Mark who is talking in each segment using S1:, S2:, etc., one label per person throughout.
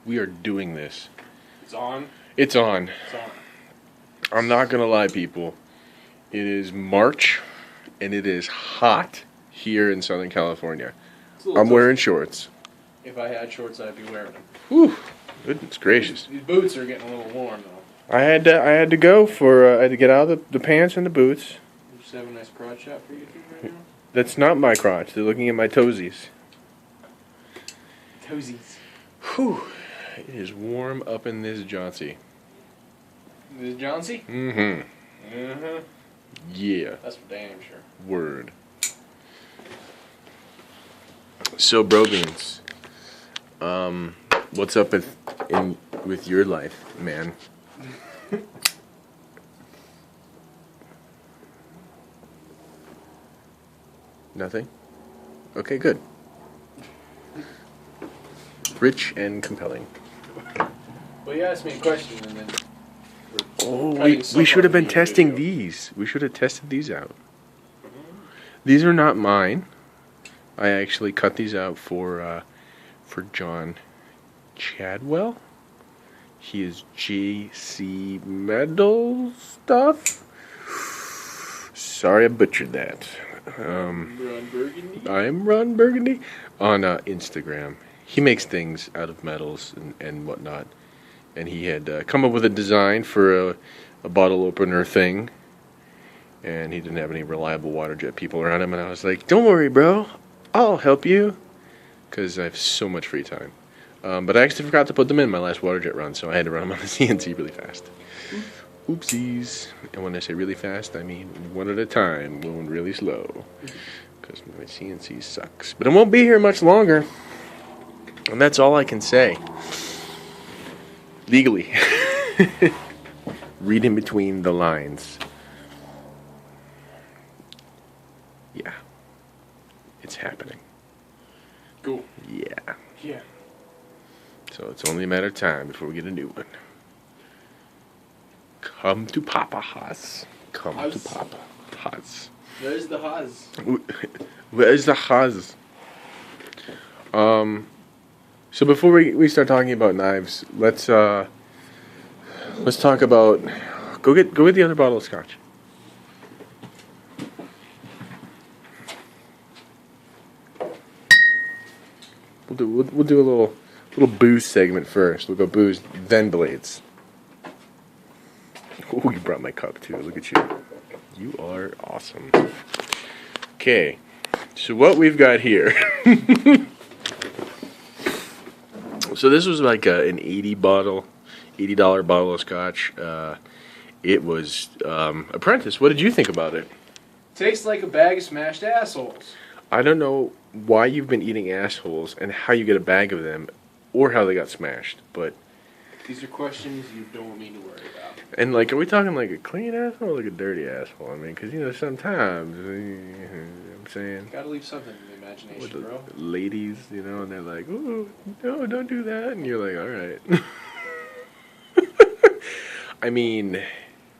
S1: We are doing this.
S2: It's on.
S1: It's on.
S2: It's on.
S1: I'm not gonna lie, people. It is March, and it is hot here in Southern California. I'm wearing shorts.
S2: If I had shorts, I'd be wearing them.
S1: Whew. Goodness gracious.
S2: These boots are getting a little warm, though.
S1: I had to go for. I had to get out of the pants and the boots.
S2: You just have a nice crotch shot for you two right now.
S1: That's not my crotch. They're looking at my toesies.
S2: Toesies.
S1: Whew. It is warm up in this Johnsy.
S2: This Johnsy?
S1: Mm-hmm.
S2: Mm-hmm.
S1: Yeah.
S2: That's for damn sure.
S1: Word. So, bro beans, what's up with your life, man? Nothing? Okay, good. Rich and compelling.
S2: Well, you asked me a question and then...
S1: we should have been testing these. We should have tested these out. These are not mine. I actually cut these out for John Chadwell. He is JC Medal stuff. Sorry I butchered that.
S2: Ron Burgundy?
S1: I am Ron Burgundy on Instagram. He makes things out of metals and whatnot. And he had come up with a design for a bottle opener thing. And he didn't have any reliable water jet people around him. And I was like, don't worry, bro. I'll help you. Because I have so much free time. But I actually forgot to put them in my last water jet run. So I had to run them on the CNC really fast. Oopsies. And when I say really fast, I mean one at a time, going really slow. Because my CNC sucks. But it won't be here much longer. And that's all I can say. Legally. Read in between the lines. Yeah. It's happening.
S2: Cool.
S1: Yeah.
S2: Yeah.
S1: So it's only a matter of time before we get a new one. Come to Papa Haas. Come to Papa Haas.
S2: Where's the Haas?
S1: Where's the Haas? So before we start talking about knives, let's talk about go get the other bottle of scotch. We'll do a little booze segment first. We'll go booze, then blades. Oh, you brought my cup too. Look at you. You are awesome. Okay, so what we've got here. So this was like an $80 bottle of scotch. It was Apprentice. What did you think about it?
S2: Tastes like a bag of smashed assholes.
S1: I don't know why you've been eating assholes and how you get a bag of them or how they got smashed, but...
S2: These are questions you don't want me to worry about.
S1: And, like, are we talking like a clean asshole or like a dirty asshole? I mean, because, you know, sometimes, you know what I'm saying?
S2: Gotta leave something to the imagination, bro.
S1: Ladies, you know, and they're like, ooh, no, don't do that. And you're like, all right. I mean...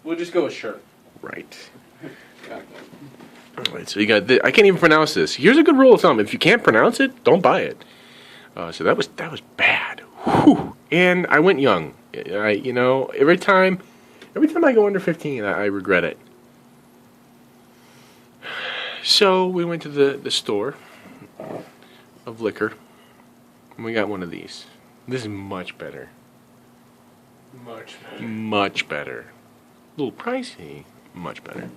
S2: We'll just go with shirt.
S1: Right.
S2: Got that.
S1: All right, so you got I can't even pronounce this. Here's a good rule of thumb. If you can't pronounce it, don't buy it. So that was bad. Whew. And I went young. You know, every time I go under 15, I regret it. So we went to the store of liquor, and we got one of these. This is much better.
S2: Much better.
S1: Much better. A little pricey. Much better.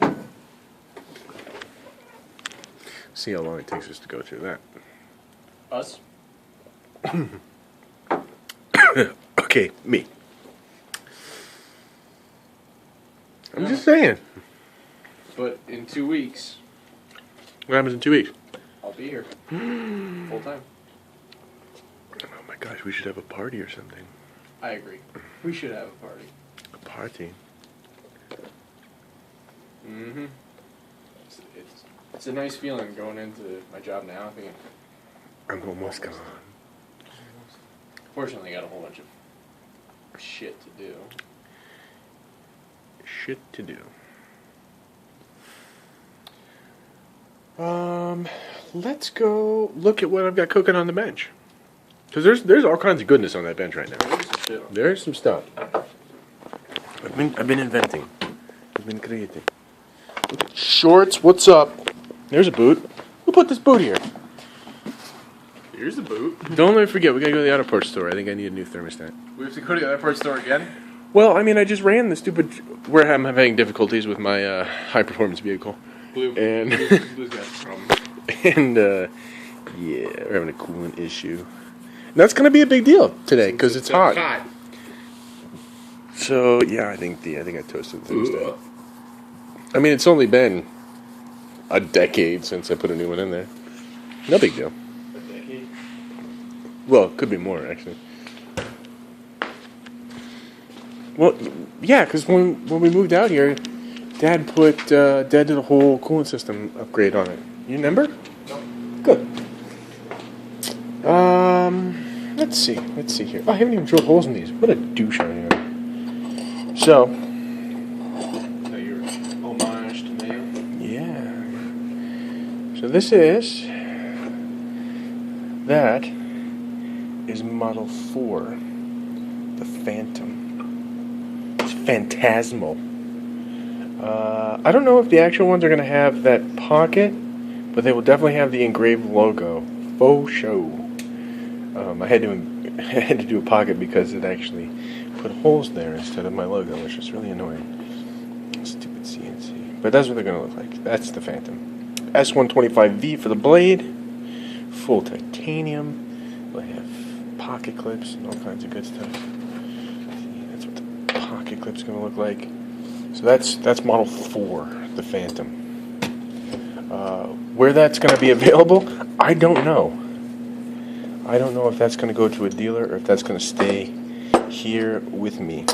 S1: See how long it takes us to go through that.
S2: Us?
S1: Okay, me. I'm just saying.
S2: But in 2 weeks...
S1: What happens in 2 weeks?
S2: I'll be here. Full time.
S1: Oh my gosh, we should have a party or something.
S2: I agree. We should have a party.
S1: A party?
S2: Mm-hmm. It's a nice feeling going into my job now. I think
S1: I'm almost gone.
S2: Fortunately, I got a whole bunch of shit to do.
S1: Shit to do. Let's go look at what I've got cooking on the bench. Because there's all kinds of goodness on that bench right now. There's some stuff. I've been inventing. I've been creating. Look at shorts. What's up? There's a boot. Who put this boot here?
S2: Here's the boot.
S1: Don't let me forget. We gotta go to the auto parts store. I think I need a new thermostat.
S2: We have to go to the other parts store again?
S1: Well, I mean, I just ran the stupid. Where I'm having difficulties with my high performance vehicle. And
S2: Blue's got a problem.
S1: and yeah, we're having a coolant issue. And that's gonna be a big deal today because it's hot. So yeah, I think I toasted the thermostat. I mean, it's only been a decade since I put a new one in there. No big deal.
S2: A decade?
S1: Well, it could be more actually. Well, yeah, because when we moved out here, Dad did a whole coolant system upgrade on it. You remember?
S2: No.
S1: Good. Let's see here. Oh, I haven't even drilled holes in these. What a douche I am. So.
S2: So your homage to mail?
S1: Yeah. So that is Model 4, the Phantom. It's phantasmal. I don't know if the actual ones are going to have that pocket, but they will definitely have the engraved logo. Faux show. I had to do a pocket because it actually put holes there instead of my logo, which is really annoying. Stupid CNC. But that's what they're going to look like. That's the Phantom. S125V for the blade. Full titanium. They have pocket clips and all kinds of good stuff. See, that's what the pocket clip's going to look like. So that's Model 4, the Phantom. Where that's going to be available, I don't know. I don't know if that's going to go to a dealer or if that's going to stay here with me.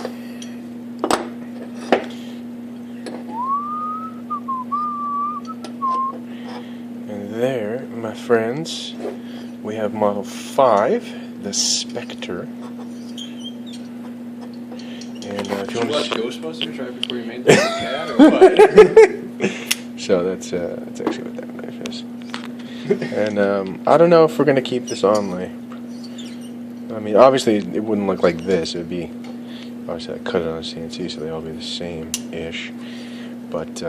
S1: And there, my friends, we have Model 5, the Specter. And if you want to
S2: watch Ghostbusters right before you made the cat, or what?
S1: So that's actually what that knife is. And I don't know if we're gonna keep this onlay. I mean, obviously it wouldn't look like this. It would be obviously I cut it on a CNC, so they all be the same-ish. But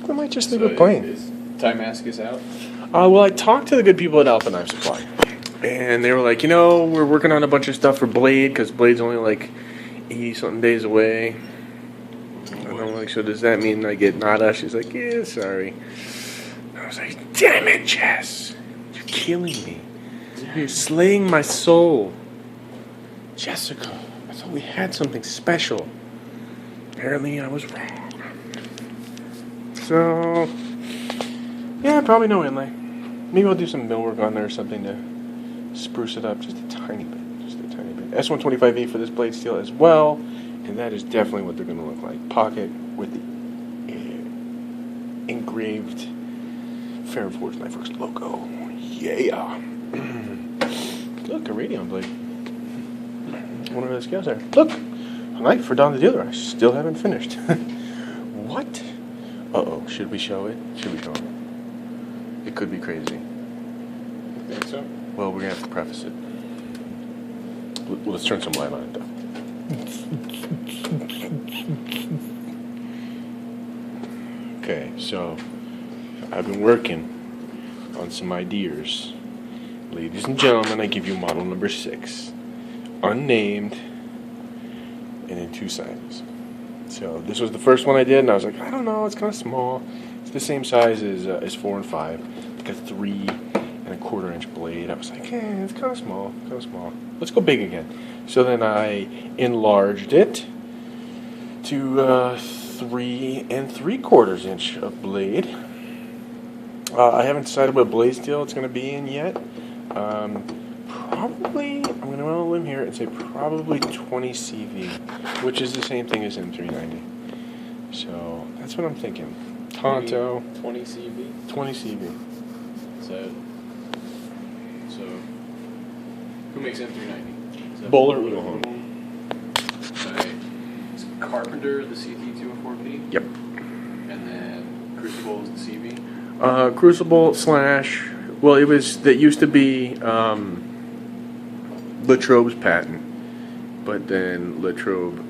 S1: we might just leave it plain.
S2: Is Timascus out?
S1: Well, I talked to the good people at Alpha Knife Supply, and they were like, we're working on a bunch of stuff for Blade because Blade's only like 80-something days away. And I'm like, so does that mean I get nada? She's like, yeah, sorry. I was like, damn it, Jess. You're killing me. You're slaying my soul. Jessica, I thought we had something special. Apparently I was wrong. So, yeah, probably no inlay. Maybe I'll do some millwork on there or something to spruce it up just a tiny bit. Just a tiny bit. S125V for this blade steel as well. And that is definitely what they're going to look like. Pocket with the engraved Forge Knife Works logo. Yeah. Look, a radion blade. One of the scales there. Look, a knife for Don the Dealer. I still haven't finished. What? Uh-oh. Should we show it? Should we show it? It could be crazy.
S2: I think so.
S1: Well, we're going to have to preface it. Let's turn some light on it, though. Okay, so I've been working on some ideas. Ladies and gentlemen, I give you model number 6. Unnamed and in 2 sizes. So this was the first one I did, and I was like, I don't know, it's kind of small. It's the same size as 4 and 5. Like a 3¼ inch blade. I was like, it's kind of small, Let's go big again. So then I enlarged it to 3 3/4 inch of blade. I haven't decided what blade steel it's going to be in yet. Probably, I'm going to go on a limb here and say probably 20 CV, which is the same thing as M390. So that's what I'm thinking. Tonto.
S2: 20 CV?
S1: 20 CV.
S2: So who makes M390?
S1: Bowler Udohon.
S2: Is Carpenter the CT214?
S1: Yep.
S2: And then Crucible is the CV?
S1: Crucible / well, it was, that used to be, Latrobe's patent, but then Latrobe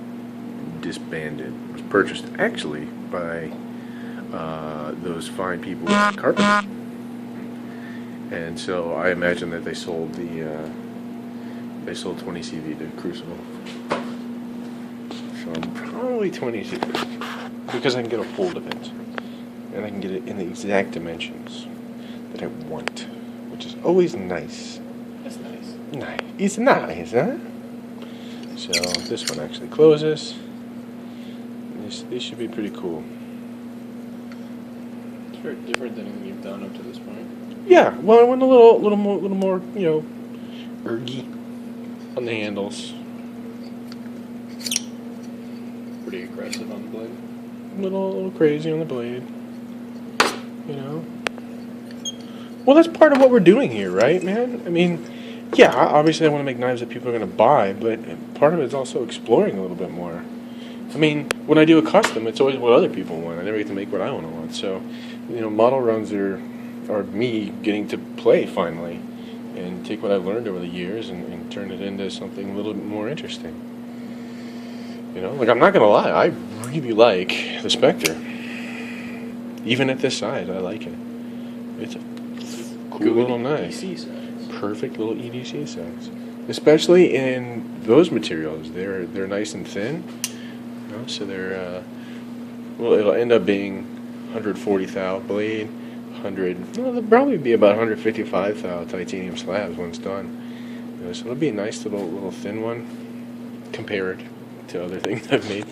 S1: disbanded. It was purchased actually by those fine people with carpenters. And so I imagine that they sold 20 CV to Crucible. So probably 20 CV, because I can get a hold of it, and I can get it in the exact dimensions that I want, which is always nice.
S2: That's nice.
S1: Nice. It's nice, huh? So this one actually closes. This should be pretty cool.
S2: It's very different than anything you've done up to this point.
S1: Yeah, well, I went a little more, ergy on the handles.
S2: Pretty aggressive on the blade.
S1: A little crazy on the blade. Well, that's part of what we're doing here, right, man? I mean, yeah, obviously I want to make knives that people are going to buy, but part of it is also exploring a little bit more. I mean, when I do a custom, it's always what other people want. I never get to make what I want. So, model runs are me getting to play finally and take what I've learned over the years and turn it into something a little bit more interesting. Like, I'm not going to lie, I really like the Specter. Even at this size, I like it. It's a cool little knife.
S2: EDC size.
S1: Perfect little EDC size. Especially in those materials. They're nice and thin. So they're, it'll end up being 140 thou blade, they'll probably be about 155 thou titanium slabs when it's done. So it'll be a nice little thin one compared to other things I've made.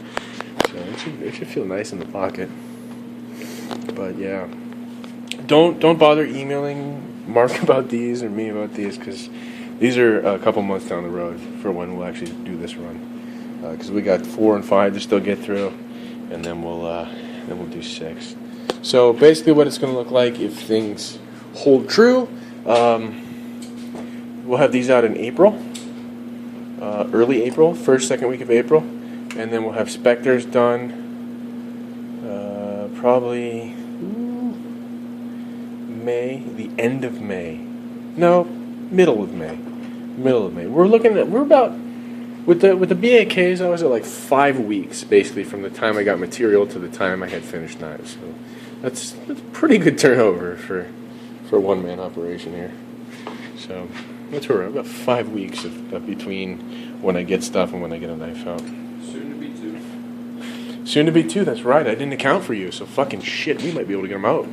S1: So it should feel nice in the pocket. But yeah, don't bother emailing Mark about these or me about these, because these are a couple months down the road for when we'll actually do this run. Because we got 4 and 5 to still get through, and then we'll do 6. So basically, what it's going to look like if things hold true, we'll have these out in April, early April, first, second week of April, and then we'll have Specters done probably May, the end of May. No, middle of May. We're about. With the BAKs, I was at like 5 weeks, basically, from the time I got material to the time I had finished knives. So that's pretty good turnover for a one-man operation here. So that's where we're at, about 5 weeks of between when I get stuff and when I get a knife out.
S2: Soon to be 2.
S1: Soon to be 2, that's right. I didn't account for you, so fucking shit, we might be able to get them out.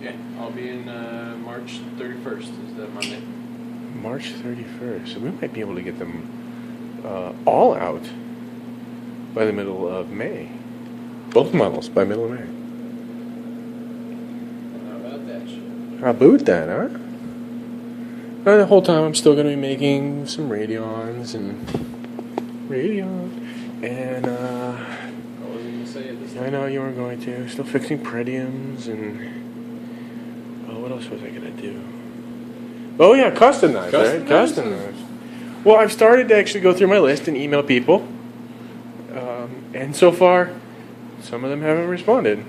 S2: Yeah, I'll be in March 31st, is that Monday.
S1: March 31st. So we might be able to get them all out by the middle of May. Both models by middle of May.
S2: How about that shit?
S1: How about that, huh? The whole time I'm still going to be making some Radions and
S2: I wasn't going to say it this time.
S1: I know you weren't going to. Still fixing Prediums and what else was I going to do? Oh yeah, custom knives, right? Custom knives. Well, I've started to actually go through my list and email people, and so far, some of them haven't responded.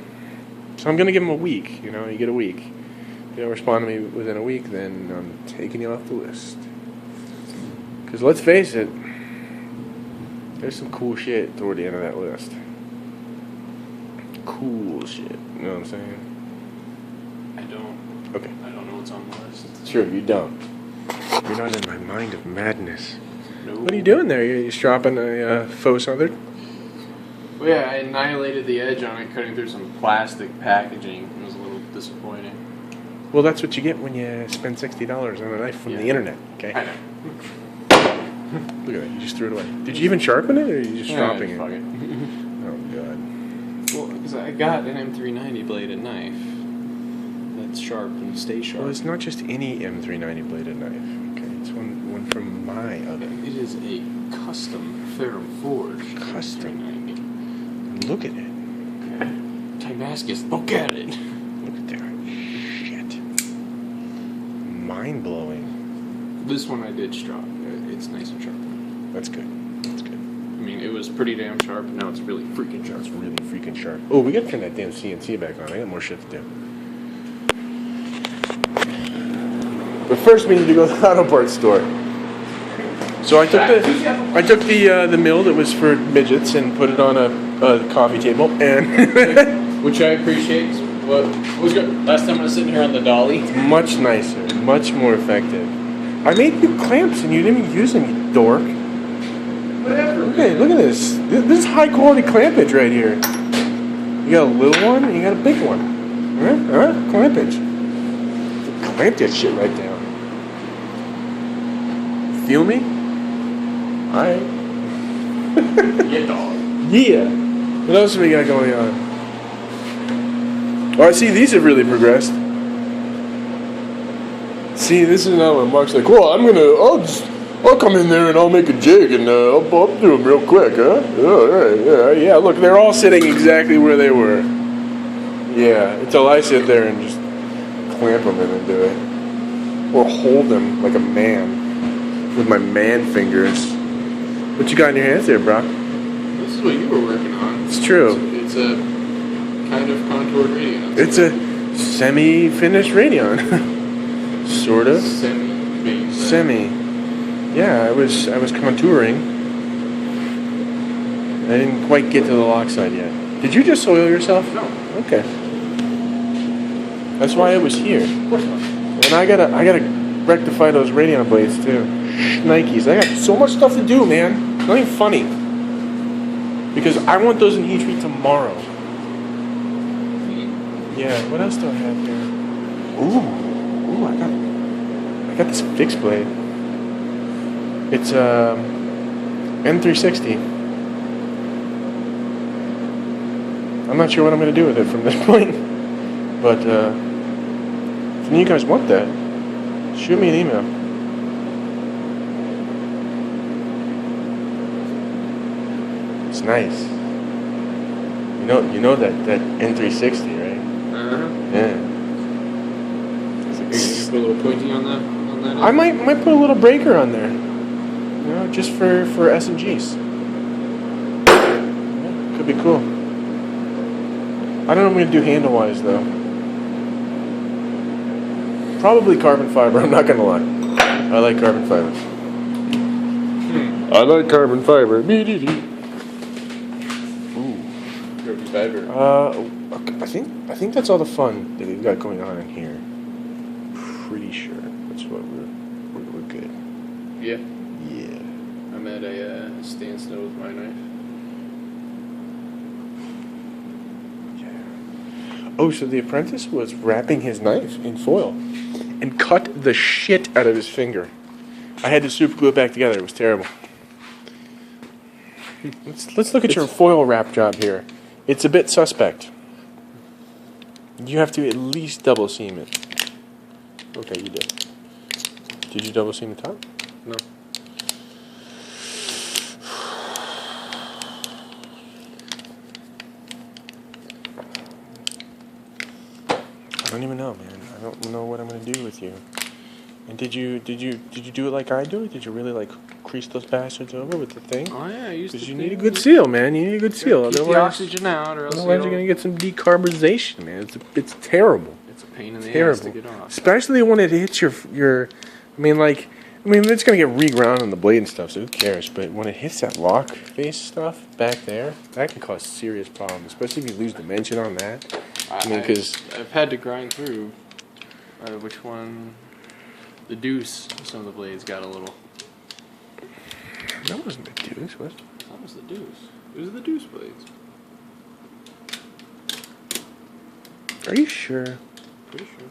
S1: So I'm gonna give them a week. You get a week. If you don't respond to me within a week, then I'm taking you off the list. Because let's face it, there's some cool shit toward the end of that list. Cool shit. You know what I'm saying?
S2: I don't.
S1: Okay.
S2: I don't know what's on the list.
S1: Sure, you don't. You're not in my mind of madness.
S2: No.
S1: What are you doing there? You stropping a faux Southern?
S2: Well, yeah, I annihilated the edge on it, cutting through some plastic packaging. It was a little disappointing.
S1: Well, that's what you get when you spend $60 on a knife from the internet, okay?
S2: I know.
S1: Look at that, you just threw it away. Did you even sharpen it, or are you just dropping it?
S2: Fuck it.
S1: Oh, God.
S2: Well, because I got an M390 bladed knife that's sharp and stays sharp.
S1: Well, it's not just any M390 bladed knife, okay? It's one from my oven.
S2: It is a custom Ferrum Forge.
S1: Custom?
S2: M390.
S1: Look at it.
S2: Okay. Timascus, look at it.
S1: Look at that. Shit. Mind-blowing.
S2: This one I did strop. It's nice and sharp.
S1: That's good. That's good.
S2: I mean, it was pretty damn sharp. Now it's really freaking sharp.
S1: It's really freaking sharp. Oh, we gotta turn that damn CNC back on. I got more shit to do. But first we need to go to the auto parts store. So I took the mill that was for midgets and put it on a coffee table, and
S2: which I appreciate. What was good? Last time I was sitting here on the dolly.
S1: Much nicer, much more effective. I made you clamps and you didn't even use them, you dork.
S2: Whatever.
S1: Okay, look at this. This is high quality clampage right here. You got a little one and you got a big one. Huh? Clampage. Clamp that shit right down. Feel me? Alright.
S2: Yeah, dog.
S1: Yeah. What else have we got going on? Oh, I see these have really progressed. See, this is now when Mark's like, well, I'll come in there and I'll make a jig and I'll do them real quick, huh? Oh, alright, yeah, look, they're all sitting exactly where they were. Yeah, until I sit there and just clamp them in and do it. Or hold them like a man. With my man fingers. What you got in your hands there, bro?
S2: This is what you were working on.
S1: It's true.
S2: It's a kind of contoured radion.
S1: It's a semi-finished radion. Sort of. Semi. Yeah, I was contouring. I didn't quite get to the lock side yet. Did you just soil yourself?
S2: No.
S1: Okay. That's why I was here.
S2: Of course not.
S1: And I gotta rectify those radion blades too. Nikes. I got so much stuff to do, man. Not even funny. Because I want those in heat treat tomorrow. Yeah, what else do I have here? Ooh, I got this fixed blade. It's N360. I'm not sure what I'm gonna do with it from this point. But if any of you guys want that, shoot me an email. It's nice. You know that N360, right? Yeah.
S2: You put a little pointy on that.
S1: I might put a little breaker on there. You know, just for S&Gs. Yeah, could be cool. I don't know what I'm gonna do handle-wise though. Probably carbon fiber. I'm not gonna lie. I like carbon fiber. I like carbon fiber.
S2: Fiber.
S1: I think that's all the fun that we've got going on in here. Pretty sure that's what we're good.
S2: Yeah.
S1: Yeah.
S2: I'm at a standstill with my knife.
S1: Yeah. Oh, so the apprentice was wrapping his knife in foil and cut the shit out of his finger. I had to super glue it back together. It was terrible. Let's look at your foil wrap job here. It's a bit suspect. You have to at least double seam it. Okay, you did. Did you double seam the top?
S2: No.
S1: I don't even know, man. I don't know what I'm gonna do with you. And did you do it like I do it? Did you really like crease those bastards over with the thing?
S2: Oh yeah, I used to.
S1: Because you need a good seal, man. You need a good seal.
S2: Keep the oxygen out, or else
S1: otherwise you're gonna get some decarbonization, man. It's terrible.
S2: It's a pain in the
S1: terrible.
S2: ass to get off.
S1: Especially when it hits your. I mean, it's gonna get reground on the blade and stuff, so who cares? But when it hits that lock face stuff back there, that can cause serious problems, especially if you lose dimension on that. I mean, because
S2: I've had to grind through. Which one? The deuce. Some of the blades got a little.
S1: That wasn't the deuce, was it?
S2: That was the deuce. It was the deuce blades.
S1: Are you sure?
S2: Pretty sure.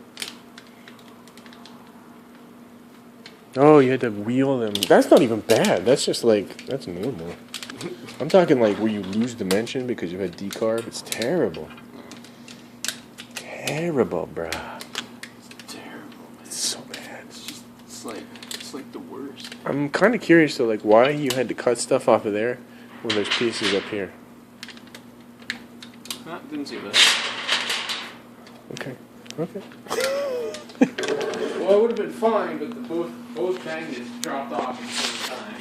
S1: Oh, you had to wheel them. That's not even bad. That's just like, that's normal. I'm talking like where you lose dimension because you had decarb. It's terrible. Terrible, bruh.
S2: It's terrible.
S1: It's so bad.
S2: It's like the worst.
S1: I'm kind of curious though, like why you had to cut stuff off of there when there's pieces up here.
S2: Didn't see that.
S1: Okay.
S2: Well, it would have been fine, but both magnets dropped off at the same time.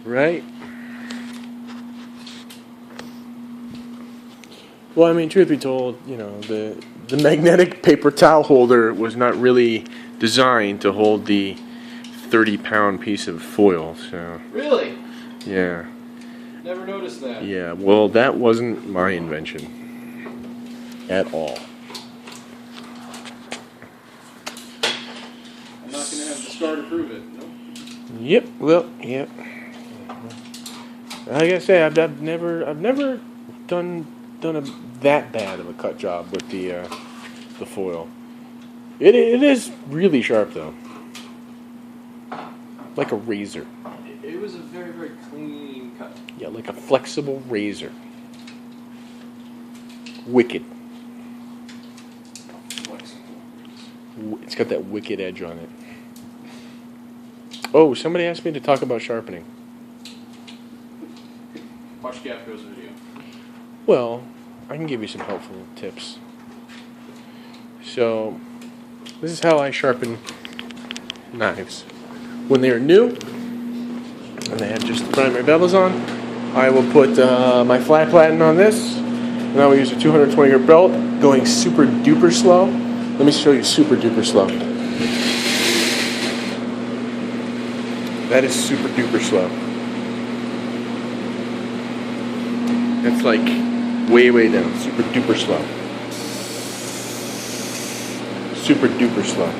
S1: Right. Well, I mean, truth be told, you know, the magnetic paper towel holder was not really designed to hold the 30-pound piece of foil. So
S2: Really?
S1: yeah.
S2: Never noticed that.
S1: Yeah. Well, that wasn't my invention at all.
S2: I'm not going to have the scar to prove it. Nope.
S1: Yep. Well, yep. Like I say, I've never done that bad of a cut job with the foil. It is really sharp though, like a razor.
S2: It was a very, very clean cut.
S1: Yeah, like a flexible razor. Wicked.
S2: Flexible.
S1: It's got that wicked edge on it. Oh, somebody asked me to talk about sharpening.
S2: Watch Gapco's video.
S1: Well, I can give you some helpful tips. So, this is how I sharpen knives. When they are new, and they have just the primary bevels on, I will put my flat platen on this, and I will use a 220 grit belt, going super duper slow. Let me show you super duper slow. That is super duper slow. That's like way, way down. Super duper slow. Super duper slow.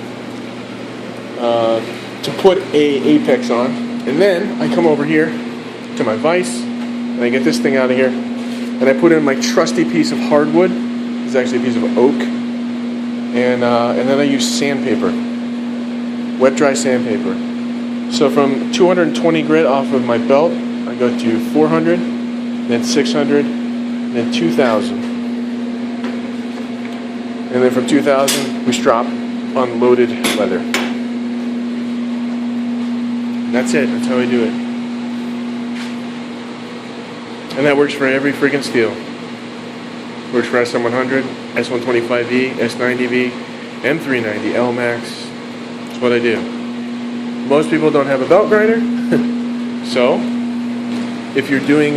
S1: To put a apex on, and then I come over here to my vise, and I get this thing out of here, and I put in my trusty piece of hardwood. It's actually a piece of oak, and then I use sandpaper, wet dry sandpaper. So from 220 grit off of my belt, I go to 400, then 600, then 2,000, and then from 2,000 we strop on loaded leather. That's it. That's how I do it. And that works for every freaking steel. Works for SM100, S125V, S90V, M390, LMAX. That's what I do. Most people don't have a belt grinder, so if you're doing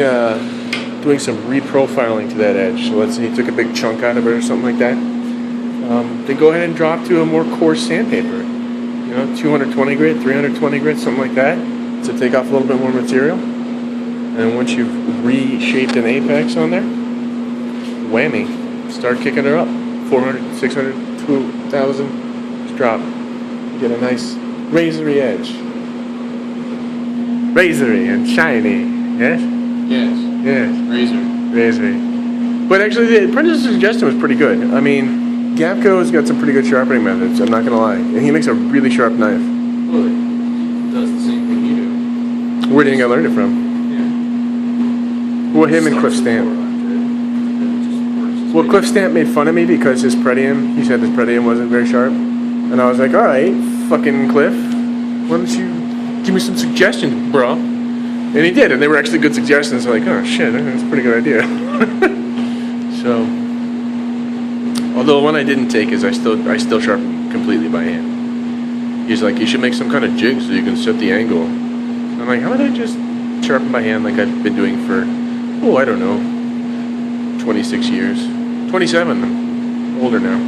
S1: some reprofiling to that edge, so let's say you took a big chunk out of it or something like that, then go ahead and drop to a more coarse sandpaper. You know, 220 grit, 320 grit, something like that, to take off a little bit more material. And once you've reshaped an apex on there, whammy, start kicking her up. 400, 600, 2,000, just drop. You get a nice razory edge. Razory and shiny, yes?
S2: Yes.
S1: Yes.
S2: Razor.
S1: Razory. But actually, the apprentice's suggestion was pretty good. I mean, Gapco's got some pretty good sharpening methods, I'm not going to lie. And he makes a really sharp knife.
S2: Well, it does the same thing you do.
S1: Where do you think I learned it from?
S2: Yeah.
S1: Well, him and Cliff Stamp. Well, Cliff Stamp made fun of me because his pretium, he said his pretium wasn't very sharp. And I was like, alright, fucking Cliff, why don't you give me some suggestions, bro? And he did, and they were actually good suggestions. I'm like, oh shit, that's a pretty good idea. So, although one I didn't take is I still sharpen completely by hand. He's like, you should make some kind of jig so you can set the angle. I'm like, how about I just sharpen by hand like I've been doing for, I don't know, 26 years. 27, I'm older now.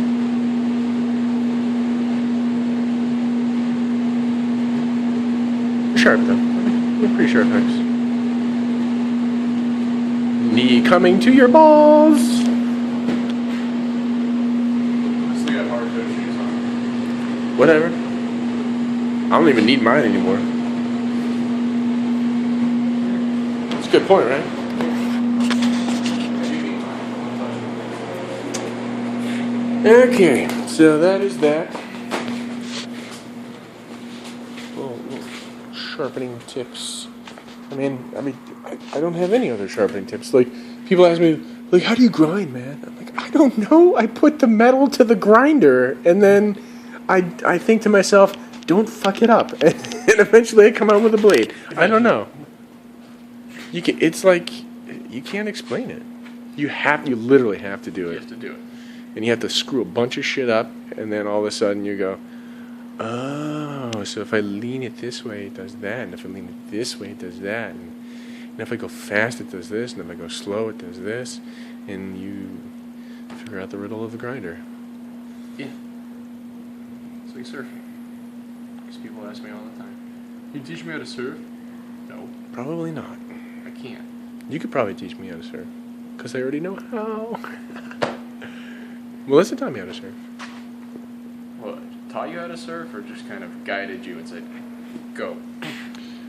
S1: Sharp though. They're pretty sharp knives. Knee coming to your balls.
S2: I still got hard toe shoes on.
S1: Whatever. I don't even need mine anymore. That's a good point, right? Okay, so that is that. Well, sharpening tips. I don't have any other sharpening tips. Like, people ask me, like, how do you grind, man? I'm like, I don't know. I put the metal to the grinder, and then I think to myself, don't fuck it up. And eventually I come out with a blade. I don't know. It's like, you can't explain it. You literally have to do it.
S2: You have to do it.
S1: And you have to screw a bunch of shit up, and then all of a sudden you go, oh, so if I lean it this way, it does that, and if I lean it this way, it does that, and if I go fast, it does this, and if I go slow, it does this, and Figure out the riddle of the grinder.
S2: Yeah. It's like surfing. Because people ask me all the time, "You teach me how to surf?" No,
S1: Probably not.
S2: I can't.
S1: You could probably teach me how to surf. Because I already know how. Melissa taught me how to surf.
S2: What, taught you how to surf or just kind of guided you and said, "Go.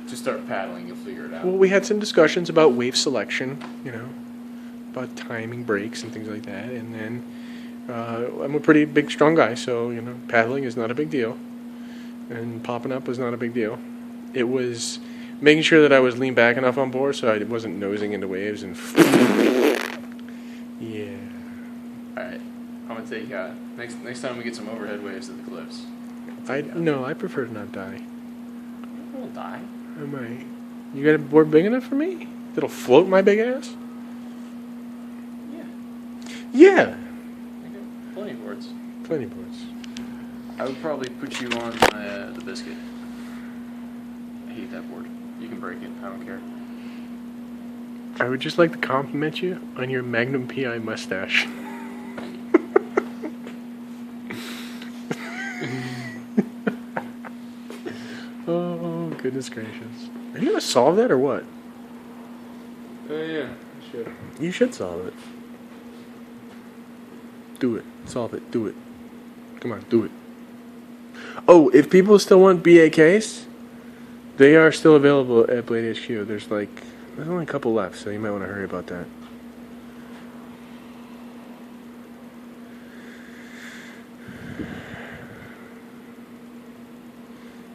S2: Just start paddling, you'll figure it out"?
S1: Well, we had some discussions about wave selection, about timing breaks and things like that. And then I'm a pretty big, strong guy, so, paddling is not a big deal. And popping up was not a big deal. It was making sure that I was leaned back enough on board so I wasn't nosing into waves and... Yeah.
S2: Alright, I'm going to take, next time we get some overhead waves at the cliffs.
S1: No, I prefer to not die.
S2: I won't die.
S1: I might. You got a board big enough for me? That'll float my big ass? Yeah.
S2: I got plenty of boards.
S1: Plenty of boards.
S2: I would probably put you on the biscuit. I hate that board. You can break it. I don't care.
S1: I would just like to compliment you on your Magnum PI mustache. Oh, goodness gracious. Are you going to solve that or what?
S2: Yeah, I should.
S1: You should solve it. Do it. Solve it. Do it. Come on, do it. Oh, if people still want BAKs, they are still available at Blade HQ. There's only a couple left, so you might want to hurry about that.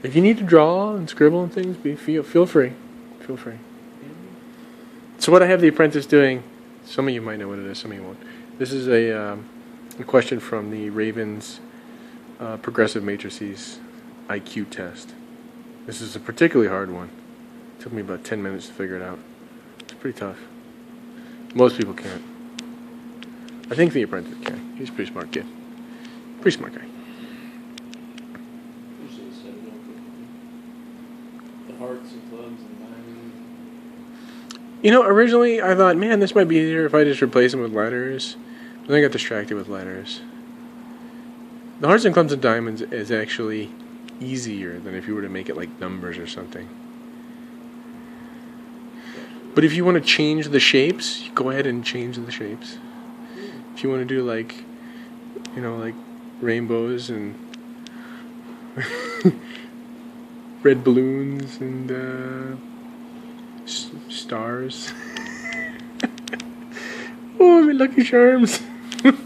S1: If you need to draw and scribble and things, feel free. Feel free. So what I have the apprentice doing, some of you might know what it is, some of you won't. This is a question from the Ravens Progressive Matrices IQ test. This is a particularly hard one. It took me about 10 minutes to figure it out. It's pretty tough. Most people can't. I think the apprentice can. He's a pretty smart kid. Pretty smart guy.
S2: The hearts and clubs and diamonds.
S1: Originally I thought, man, this might be easier if I just replace them with letters. But then I got distracted with letters. The hearts and clubs and diamonds is actually easier than if you were to make it like numbers or something. But if you want to change the shapes, you go ahead and change the shapes. If you want to do like rainbows and red balloons and stars. Oh, my Lucky Charms. I'm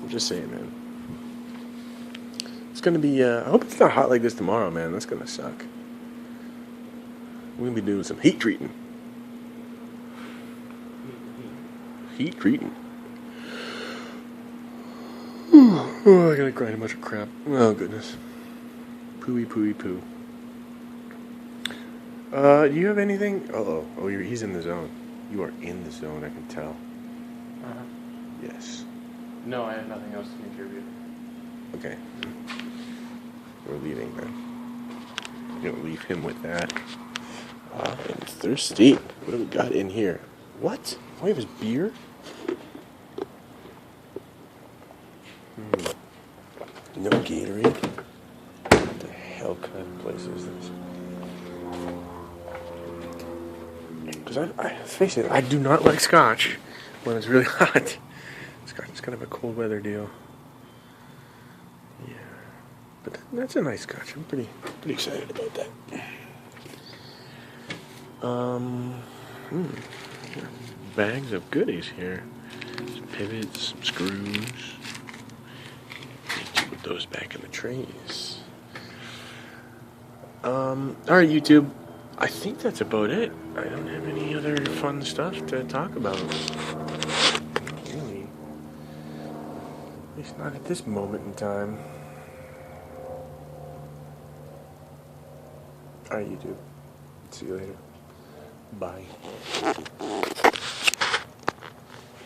S1: just saying, man. It's gonna be. I hope it's not hot like this tomorrow, man. That's gonna suck. We're gonna be doing some heat treating. Heat treating. Oh, I gotta grind a bunch of crap. Oh, goodness. Pooey, pooey, poo. Do you have anything? Oh, he's in the zone. You are in the zone, I can tell.
S2: Uh-huh.
S1: Yes.
S2: No, I have nothing else to contribute.
S1: Okay. We're leaving then. You don't leave him with that. I'm thirsty. What do we got in here? What? Oh, he has beer? No Gatorade? What the hell kind of place is this? Because let's face it, I do not like scotch when it's really hot. Scotch is kind of a cold weather deal. Yeah. But that's a nice scotch. I'm pretty excited about that. Bags of goodies here. Some pivots, some screws. Need to put those back in the trays. Alright, YouTube. I think that's about it. I don't have any other fun stuff to talk about. Really. At least not at this moment in time. Alright, YouTube. See you later. Bye.